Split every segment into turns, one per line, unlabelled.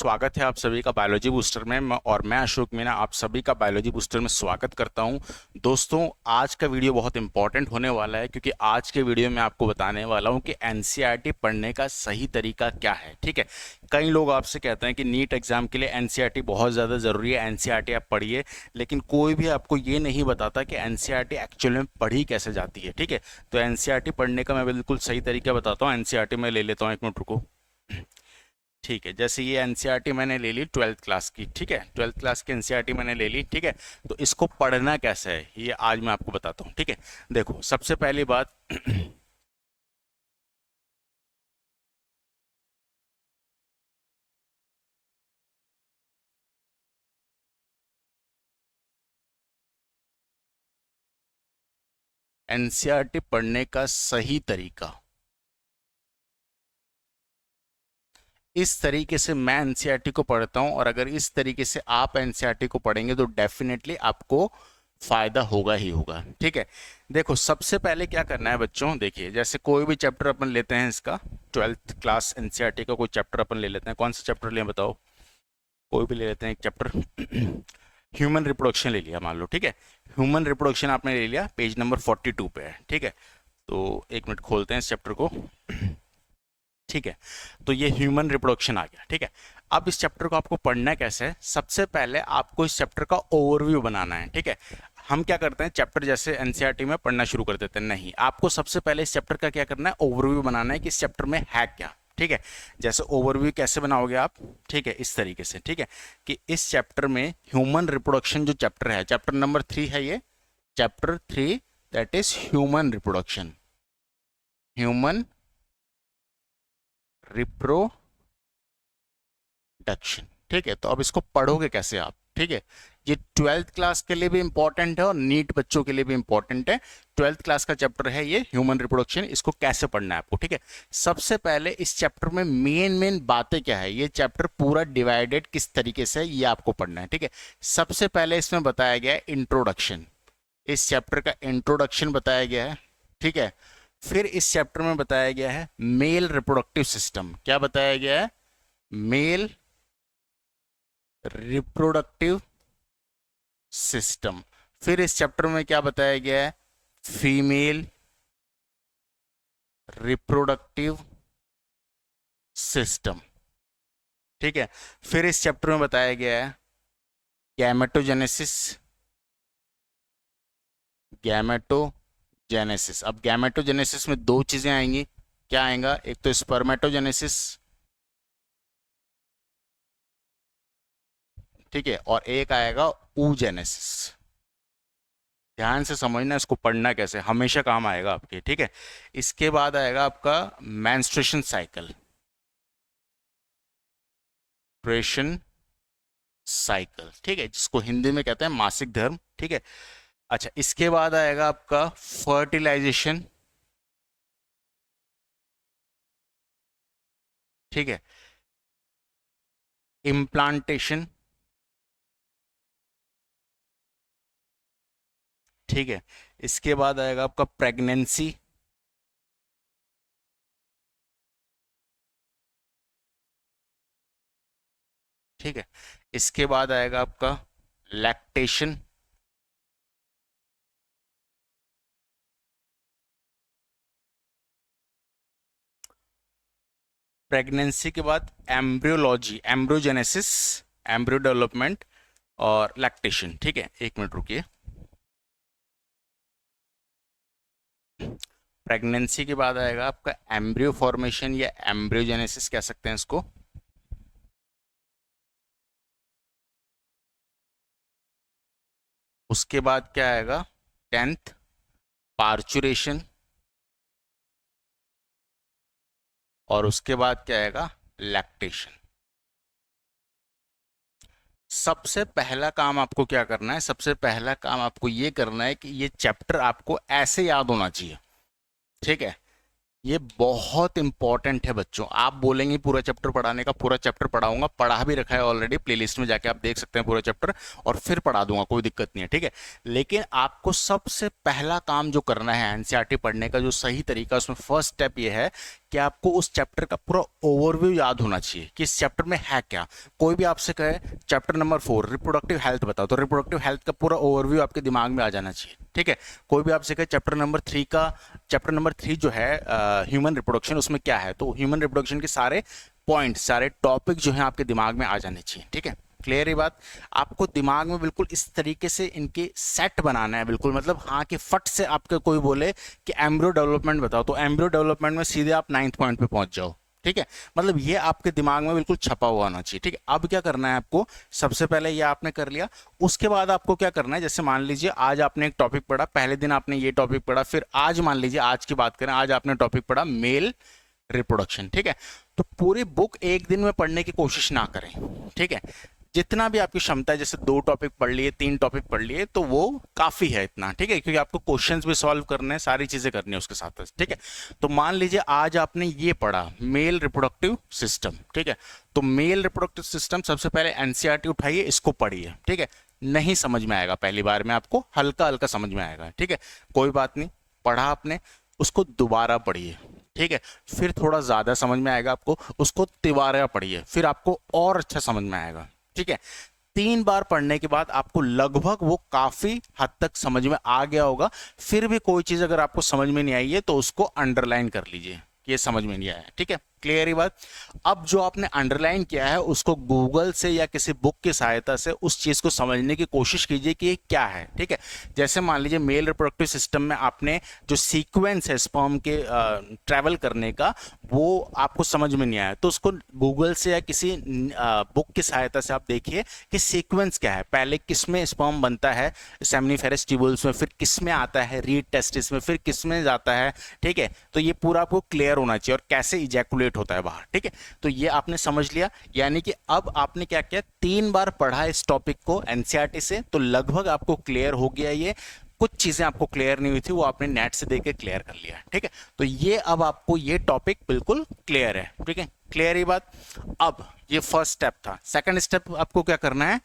स्वागत है आप सभी का बायोलॉजी बूस्टर में और मैं अशोक मीना आप सभी का बायोलॉजी बूस्टर में स्वागत करता हूं। दोस्तों, आज का वीडियो बहुत इंपॉर्टेंट होने वाला है क्योंकि आज के वीडियो में आपको बताने वाला हूं कि एनसीईआरटी पढ़ने का सही तरीका क्या है। ठीक है, कई लोग आपसे कहते हैं कि नीट एग्जाम के लिए एनसीईआरटी बहुत ज़्यादा ज़रूरी है, एनसीईआरटी आप पढ़िए, लेकिन कोई भी आपको ये नहीं बताता कि एनसीईआरटी एक्चुअल में पढ़ी कैसे जाती है। ठीक है, तो एनसीईआरटी पढ़ने का मैं बिल्कुल सही तरीका बताता हूँ। एनसीईआरटी में ले लेता हूँ, एक मिनट रुको। ठीक है, जैसे ये एनसीईआरटी मैंने ले ली 12th क्लास की। ठीक है, 12th क्लास की एनसीईआरटी मैंने ले ली। ठीक है, तो इसको पढ़ना कैसे है ये आज मैं आपको बताता हूँ। ठीक है, देखो सबसे पहली बात एनसीईआरटी पढ़ने का सही तरीका, इस तरीके से मैं एनसीईआरटी को पढ़ता हूं और अगर इस तरीके से आप एनसीईआरटी को पढ़ेंगे तो डेफिनेटली आपको फायदा होगा ही होगा। ठीक है, देखो सबसे पहले क्या करना है बच्चों, देखिए जैसे कोई भी चैप्टर अपन लेते हैं, इसका 12th क्लास एनसीईआरटी का कोई चैप्टर अपन ले लेते हैं। कौन सा चैप्टर लें बताओ? कोई भी ले लेते हैं एक चैप्टर। ह्यूमन रिप्रोडक्शन ले लिया मान लो। ठीक है, ह्यूमन रिप्रोडक्शन आपने ले लिया, पेज नंबर 42 पे है। ठीक है, तो एक मिनट खोलते हैं इस चैप्टर को। ठीक है, तो ये ह्यूमन रिप्रोडक्शन आ गया। ठीक है, अब इस चैप्टर को आपको पढ़ना कैसे है, सबसे पहले आपको इस चैप्टर का ओवरव्यू बनाना है। ठीक है, हम क्या करते हैं, चैप्टर जैसे एनसीईआरटी में पढ़ना शुरू कर देते हैं, नहीं, आपको सबसे पहले इस चैप्टर का क्या करना है, ओवरव्यू बनाना है कि इस चैप्टर में है क्या। ठीक है, जैसे ओवरव्यू कैसे बनाओगे आप, ठीक है, इस तरीके से। ठीक है, कि इस चैप्टर में ह्यूमन रिप्रोडक्शन जो चैप्टर है, चैप्टर नंबर 3 है ये, chapter 3 that is human reproduction, human reproduction. ठीक है, तो अब इसको पढ़ोगे कैसे आप? ठीक है, ये 12th क्लास के लिए भी इंपॉर्टेंट है और नीट बच्चों के लिए भी इंपॉर्टेंट है। 12th क्लास का चैप्टर है ये ह्यूमन रिप्रोडक्शन, इसको कैसे पढ़ना है आपको। ठीक है, सबसे पहले इस चैप्टर में मेन बातें क्या है, ये चैप्टर पूरा डिवाइडेड किस तरीके से है ये आपको पढ़ना है। ठीक है, सबसे पहले इसमें बताया गया है इंट्रोडक्शन, इस चैप्टर का इंट्रोडक्शन बताया गया है। ठीक है, फिर इस चैप्टर में बताया गया है मेल रिप्रोडक्टिव सिस्टम। क्या बताया गया है? Male reproductive system. फिर इस चैप्टर में क्या बताया गया है? Female reproductive system. ठीक है, फिर इस चैप्टर में बताया गया है गैमेटोजेनेसिस, गैमेटोजेनेसिस। अब गैमेटोजेनेसिस में दो चीजें आएंगी, क्या आएगा? एक तो स्पर्मेटोजेनेसिस, ठीक है, और एक आएगा ऊजेनेसिस। ध्यान से समझना, इसको पढ़ना कैसे, हमेशा काम आएगा आपके। ठीक है, इसके बाद आएगा आपका मेंस्ट्रुएशन साइकिल, मेंस्ट्रुएशन साइकिल। ठीक है, जिसको हिंदी में कहते हैं मासिक धर्म। ठीक है, अच्छा, इसके बाद आएगा आपका फर्टिलाइजेशन। ठीक है, इम्प्लांटेशन। ठीक है, इसके बाद आएगा आपका प्रेगनेंसी। ठीक है, इसके बाद आएगा आपका लैक्टेशन। प्रेगनेंसी के बाद एम्ब्रियोलॉजी, एम्ब्रियोजेनेसिस, एम्ब्रियो डेवलपमेंट और लैक्टेशन। ठीक है, एक मिनट रुकिए। प्रेगनेंसी के बाद आएगा आपका एम्ब्रियो फॉर्मेशन या एम्ब्रियोजेनेसिस कह सकते हैं इसको। उसके बाद क्या आएगा? 10th parturition. और उसके बाद क्या आएगा? लैक्टेशन। सबसे पहला काम आपको क्या करना है? सबसे पहला काम आपको ये करना है कि ये चैप्टर आपको ऐसे याद होना चाहिए। ठीक है, ये बहुत इंपॉर्टेंट है बच्चों। आप बोलेंगे पूरा चैप्टर पढ़ाने का, पूरा चैप्टर पढ़ाऊंगा, पढ़ा भी रखा है ऑलरेडी, प्लेलिस्ट में जाके आप देख सकते हैं पूरा चैप्टर, और फिर पढ़ा दूंगा, कोई दिक्कत नहीं है। ठीक है, लेकिन आपको सबसे पहला काम जो करना है एनसीईआरटी पढ़ने का जो सही तरीका, उसमें फर्स्ट स्टेप ये है कि आपको उस चैप्टर का पूरा ओवरव्यू याद होना चाहिए कि इस चैप्टर में है क्या। कोई भी आपसे कहे चैप्टर नंबर 4 रिप्रोडक्टिव हेल्थ बताओ, तो रिप्रोडक्टिव हेल्थ का पूरा ओवरव्यू आपके दिमाग में आ जाना चाहिए, ठीक है। कोई भी आपसे कहे चैप्टर नंबर 3 जो है ह्यूमन रिप्रोडक्शन, उसमें क्या है, तो ह्यूमन रिप्रोडक्शन के सारे पॉइंट, सारे टॉपिक जो हैं आपके दिमाग में आ जाने चाहिए, ठीक है। क्लियर ये बात। आपको दिमाग में बिल्कुल इस तरीके से इनके सेट बनाना है, बिल्कुल मतलब हाँ कि फट से आपके कोई बोले कि एम्ब्रियो डेवलपमेंट बताओ, तो एम्ब्रियो डेवलपमेंट में सीधे आप 9th पॉइंट पे पहुंच जाओ, ठीक है। मतलब ये आपके दिमाग में बिल्कुल छपा हुआ होना चाहिए, ठीक है। अब क्या करना है आपको, सबसे पहले ये आपने कर लिया, उसके बाद आपको क्या करना है, जैसे मान लीजिए आज आपने एक टॉपिक पढ़ा, पहले दिन आपने ये टॉपिक पढ़ा, फिर आज मान लीजिए आज की बात करें, आज आपने टॉपिक पढ़ा मेल रिप्रोडक्शन, ठीक है। तो पूरी बुक एक दिन में पढ़ने की कोशिश ना करें, ठीक है। जितना भी आपकी क्षमता है, जैसे 2 टॉपिक पढ़ लिए, 3 टॉपिक पढ़ लिए, तो वो काफी है इतना, ठीक है, क्योंकि आपको क्वेश्चंस भी सॉल्व करने हैं, सारी चीजें करनी है उसके साथ, ठीक है। तो मान लीजिए आज आपने ये पढ़ा मेल रिप्रोडक्टिव सिस्टम, ठीक है। तो मेल रिप्रोडक्टिव सिस्टम सबसे पहले एनसीईआरटी उठाइए, इसको पढ़िए, ठीक है। नहीं समझ में आएगा पहली बार में, आपको हल्का हल्का समझ में आएगा, ठीक है। कोई बात नहीं, पढ़ा आपने, उसको दोबारा पढ़िए, ठीक है। फिर थोड़ा ज्यादा समझ में आएगा आपको, उसको तिबारा पढ़िए, फिर आपको और अच्छा समझ में आएगा, ठीक है। 3 बार पढ़ने के बाद आपको लगभग वो काफी हद तक समझ में आ गया होगा। फिर भी कोई चीज अगर आपको समझ में नहीं आई है तो उसको अंडरलाइन कर लीजिए कि ये समझ में नहीं आया, ठीक है। क्लियर ही बात। अब जो आपने अंडरलाइन किया है उसको गूगल से या किसी बुक की सहायता से उस चीज को समझने की कोशिश कीजिए कि ये क्या है, ठीक है। जैसे मान लीजिए मेल रिप्रोडक्टिव सिस्टम में आपने जो सीक्वेंस है स्पर्म के ट्रैवल करने का, वो आपको समझ में नहीं आया, तो उसको गूगल से या किसी बुक की सहायता से आप देखिए कि सीक्वेंस क्या है, पहले किस में स्पर्म बनता है सेमिनिफेरस ट्यूबुल्स में, फिर किस में आता है रीड टेस्टिस में, फिर किस में जाता है, ठीक है। तो ये पूरा आपको क्लियर होना चाहिए, और कैसे इजैकुलेट होता है बाहर, ठीक है। तो ये आपने समझ लिया, यानी कि अब आपने क्या किया, 3 बार पढ़ा इस टॉपिक को एनसीईआरटी से, तो लगभग आपको क्लियर हो गया। ये कुछ चीजें आपको क्लियर नहीं हुई थी, वो आपने नेट से देख के क्लियर कर लिया, ठीक है। तो ये अब आपको ये टॉपिक बिल्कुल क्लियर है, ठीक है। क्लियर ही बात। अब ये फर्स्ट स्टेप था। सेकंड स्टेप आपको क्या करना है,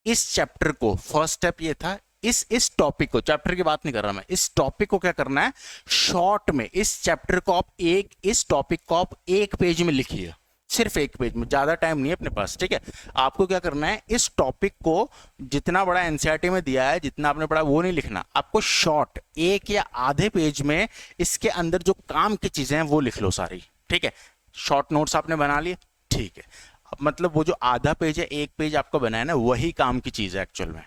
इस चैप्टर को, फर्स्ट स्टेप ये था, इस टॉपिक को, चैप्टर की बात नहीं कर रहा मैं, इस टॉपिक को क्या करना है, शॉर्ट में इस चैप्टर को आप इस टॉपिक को आप 1 पेज में लिखिए, सिर्फ 1 पेज में, ज्यादा टाइम नहीं है अपने पास, ठीक है। आपको क्या करना है, इस टॉपिक को जितना बड़ा एनसीईआरटी में दिया है, जितना आपने पढ़ा वो नहीं लिखना, आपको शॉर्ट 1 या आधे पेज में इसके अंदर जो काम की चीजें हैं वो लिख लो सारी, ठीक है। शॉर्ट नोट्स आपने बना लिए, ठीक है। अब मतलब वो जो आधा पेज है, 1 पेज आपको बनाया ना, वही काम की चीज है एक्चुअल में,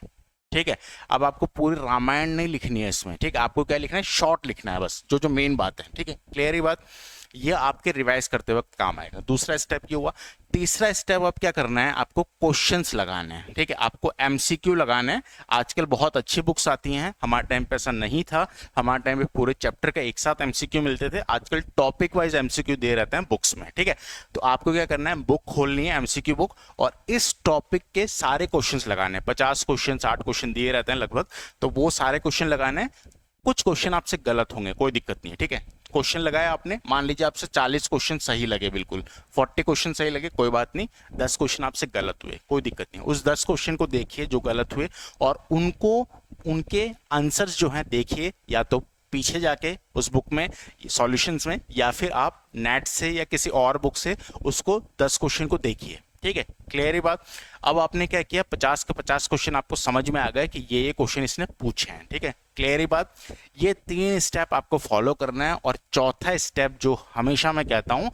ठीक है। अब आपको पूरी रामायण नहीं लिखनी है इसमें, ठीक है। आपको क्या लिखना है, शॉर्ट लिखना है बस, जो जो मेन बात है, ठीक है। क्लियर ही बात। ये आपके रिवाइज करते वक्त काम आएगा। दूसरा स्टेप ये हुआ। तीसरा स्टेप अब क्या करना है, आपको क्वेश्चंस लगाने हैं, ठीक है। आपको एमसीक्यू लगाना है। आजकल बहुत अच्छी बुक्स आती हैं, हमारे टाइम पे ऐसा नहीं था। हमारे टाइम पे पूरे चैप्टर का एक साथ एमसीक्यू मिलते थे, आजकल टॉपिक वाइज एमसीक्यू दे रहते हैं बुक्स में, ठीक है। तो आपको क्या करना है, बुक खोलनी है एमसीक्यू बुक, और इस टॉपिक के सारे क्वेश्चंस लगाने हैं। 50 क्वेश्चन 60 क्वेश्चन दिए रहते हैं लगभग, तो वो सारे क्वेश्चन लगाने हैं। कुछ क्वेश्चन आपसे गलत होंगे, कोई दिक्कत नहीं है, ठीक है। क्वेश्चन लगाया आपने, मान लीजिए आपसे 40 क्वेश्चन सही लगे, बिल्कुल 40 क्वेश्चन सही लगे, कोई बात नहीं, 10 क्वेश्चन आपसे गलत हुए, कोई दिक्कत नहीं। उस 10 क्वेश्चन को देखिए जो गलत हुए, और उनको, उनके आंसर्स जो हैं देखिए, या तो पीछे जाके उस बुक में सॉल्यूशंस में, या फिर आप नेट से या किसी और बुक से उसको 10 क्वेश्चन को देखिए, ठीक है। क्लियर ही बात। अब आपने क्या किया, 50 का 50 क्वेश्चन आपको समझ में आ गए कि ये क्वेश्चन इसने पूछे हैं, ठीक है। क्लियर ही बात। ये 3 स्टेप आपको फॉलो करना है। और चौथा स्टेप जो हमेशा मैं कहता हूं,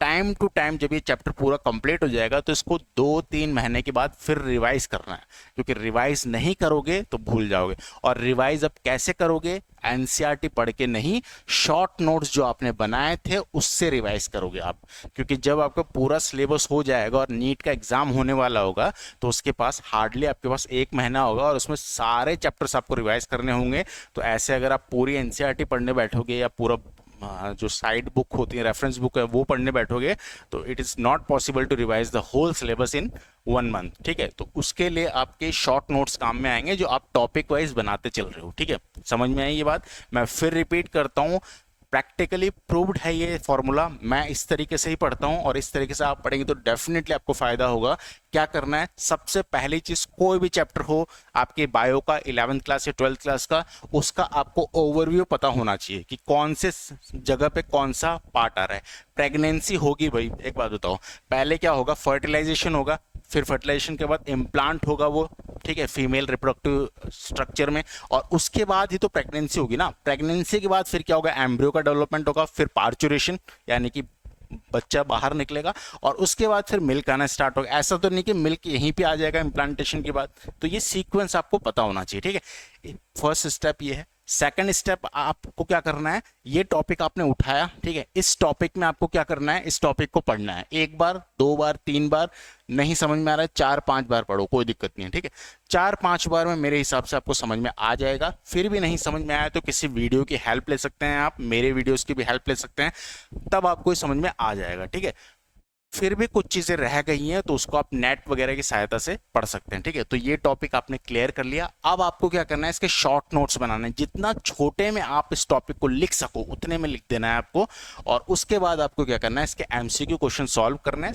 टाइम टू टाइम जब ये चैप्टर पूरा कंप्लीट हो जाएगा तो इसको 2-3 महीने के बाद फिर रिवाइज करना है, क्योंकि रिवाइज नहीं करोगे तो भूल जाओगे। और रिवाइज अब कैसे करोगे, एनसीईआरटी पढ़ के नहीं, शॉर्ट नोट्स जो आपने बनाए थे उससे रिवाइज करोगे आप, क्योंकि जब आपका पूरा सिलेबस हो जाएगा और नीट का एग्जाम होने वाला होगा, तो उसके पास हार्डली आपके पास 1 महीना होगा, और उसमें सारे चैप्टर्स आपको रिवाइज करने होंगे। तो ऐसे अगर आप पूरी एनसीईआरटी पढ़ने बैठोगे, या पूरा जो साइड बुक होती है, रेफरेंस बुक है, वो पढ़ने बैठोगे, तो it is not possible to revise the whole syllabus in 1 month, ठीक है। तो उसके लिए आपके शॉर्ट नोट्स काम में आएंगे, जो आप टॉपिक वाइज बनाते चल रहे हो, ठीक है। समझ में आई ये बात। मैं फिर रिपीट करता हूँ, प्रैक्टिकली प्रूव्ड है ये फॉर्मूला। मैं इस तरीके से ही पढ़ता हूँ और इस तरीके से आप पढ़ेंगे तो डेफिनेटली आपको फायदा होगा। क्या करना है, सबसे पहली चीज, कोई भी चैप्टर हो आपके बायो का, 11th क्लास या 12th क्लास का, उसका आपको ओवरव्यू पता होना चाहिए कि कौन से जगह पे कौन सा पार्ट आ रहा है। प्रेगनेंसी होगी भाई, एक बात बताओ, पहले क्या होगा, फर्टिलाइजेशन होगा, फिर फर्टिलाइजेशन के बाद इम्प्लांट होगा वो, ठीक है, फीमेल रिप्रोडक्टिव स्ट्रक्चर में, और उसके बाद ही तो प्रेगनेंसी होगी ना। प्रेगनेंसी के बाद फिर क्या होगा, एम्ब्रियो का डेवलपमेंट होगा, फिर पार्चुरेशन यानी कि बच्चा बाहर निकलेगा, और उसके बाद फिर मिल्क आना स्टार्ट होगा। ऐसा तो नहीं कि मिल्क यहीं पे आ जाएगा इम्प्लांटेशन के बाद। तो ये सीक्वेंस आपको पता होना चाहिए, ठीक है। फर्स्ट स्टेप ये है। सेकंड स्टेप आपको क्या करना है, ये टॉपिक आपने उठाया, ठीक है, इस टॉपिक में आपको क्या करना है, इस टॉपिक को पढ़ना है। एक बार, दो बार, तीन बार, नहीं समझ में आ रहा है 4-5 बार पढ़ो, कोई दिक्कत नहीं है, ठीक है। 4-5 बार में मेरे हिसाब से आपको समझ में आ जाएगा। फिर भी नहीं समझ में आया तो किसी वीडियो की हेल्प ले सकते हैं आप, मेरे वीडियोस की भी हेल्प ले सकते हैं, तब आपको समझ में आ जाएगा, ठीक है। फिर भी कुछ चीजें रह गई हैं तो उसको आप नेट वगैरह की सहायता से पढ़ सकते हैं, ठीक है। तो ये टॉपिक आपने क्लियर कर लिया। अब आपको क्या करना है, इसके शॉर्ट नोट्स बनाने हैं। जितना छोटे में आप इस टॉपिक को लिख सको उतने में लिख देना है आपको, और उसके बाद आपको क्या करना है, इसके एमसीक्यू क्वेश्चन सॉल्व करना है।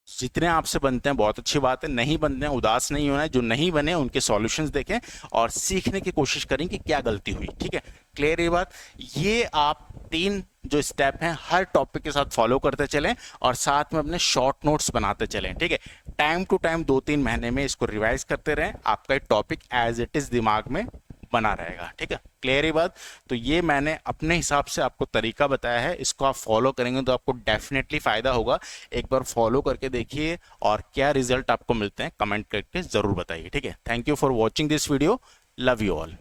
जितने आपसे बनते हैं बहुत अच्छी बात है, नहीं बनते हैं उदास नहीं होना है, जो नहीं बने उनके सॉल्यूशंस देखें और सीखने की कोशिश करें कि क्या गलती हुई, ठीक है। क्लियर ये बात। ये आप 3 जो स्टेप हैं हर टॉपिक के साथ फॉलो करते चलें और साथ में अपने शॉर्ट नोट्स बनाते चलें, ठीक है। टाइम टू टाइम 2-3 महीने में इसको रिवाइज करते रहें, आपका टॉपिक एज इट इज दिमाग में बना रहेगा, ठीक है। क्लियर ही बात। तो ये मैंने अपने हिसाब से आपको तरीका बताया है, इसको आप फॉलो करेंगे तो आपको डेफिनेटली फायदा होगा। एक बार फॉलो करके देखिए और क्या रिजल्ट आपको मिलते हैं कमेंट करके जरूर बताइए, ठीक है। Thank you for watching this video. Love you all.